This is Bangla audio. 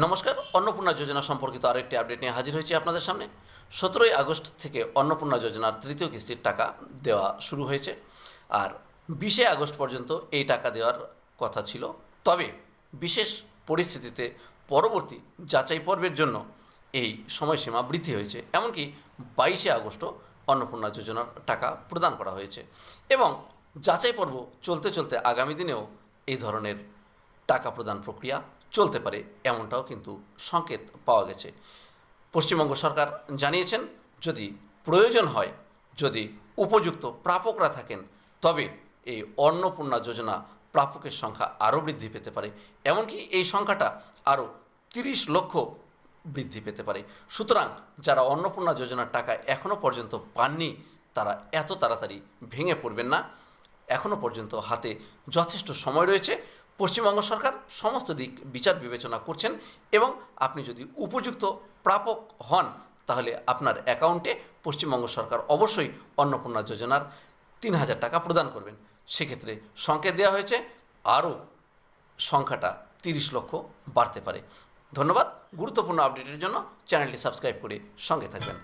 নমস্কার, অন্নপূর্ণা যোজনা সম্পর্কিত আরেকটি আপডেট নিয়ে হাজির হয়েছি আপনাদের সামনে। 17ই আগস্ট থেকে অন্নপূর্ণা যোজনার তৃতীয় কিস্তির টাকা দেওয়া শুরু হয়েছে। আর 20শে আগস্ট পর্যন্ত এই টাকা দেওয়ার কথা ছিল। তবে বিশেষ পরিস্থিতিতে পরবর্তী যাচাই পর্বের জন্য এই সময়সীমা বৃদ্ধি হয়েছে। এমনকি 22শে আগস্টও অন্নপূর্ণা যোজনার টাকা প্রদান করা হয়েছে এবং যাচাই পর্ব চলতে চলতে আগামী দিনেও এই ধরনের টাকা প্রদান প্রক্রিয়া চলতে পারে, এমনটাও কিন্তু সংকেত পাওয়া গেছে। পশ্চিমবঙ্গ সরকার জানিয়েছেন, যদি প্রয়োজন হয়, যদি উপযুক্ত প্রাপকরা থাকেন, তবে এই অন্নপূর্ণা যোজনা প্রাপকের সংখ্যা আরও বৃদ্ধি পেতে পারে। এমনকি এই সংখ্যাটা আরও 30 লক্ষ বৃদ্ধি পেতে পারে। সুতরাং যারা অন্নপূর্ণা যোজনার টাকা এখনও পর্যন্ত পাননি, তারা এত তাড়াতাড়ি ভেঙে পড়বেন না। এখনও পর্যন্ত হাতে যথেষ্ট সময় রয়েছে। পশ্চিমবঙ্গ সরকার সমস্ত দিক বিচার বিবেচনা করছেন এবং আপনি যদি উপযুক্ত প্রাপক হন, তাহলে আপনার অ্যাকাউন্টে পশ্চিমবঙ্গ সরকার অবশ্যই অন্নপূর্ণা যোজনার 3000 টাকা প্রদান করবেন। সেক্ষেত্রে সংকেত দেওয়া হয়েছে আরও সংখ্যাটা 30 লক্ষ বাড়তে পারে। ধন্যবাদ। গুরুত্বপূর্ণ আপডেটের জন্য চ্যানেলটি সাবস্ক্রাইব করে সঙ্গে থাকবেন।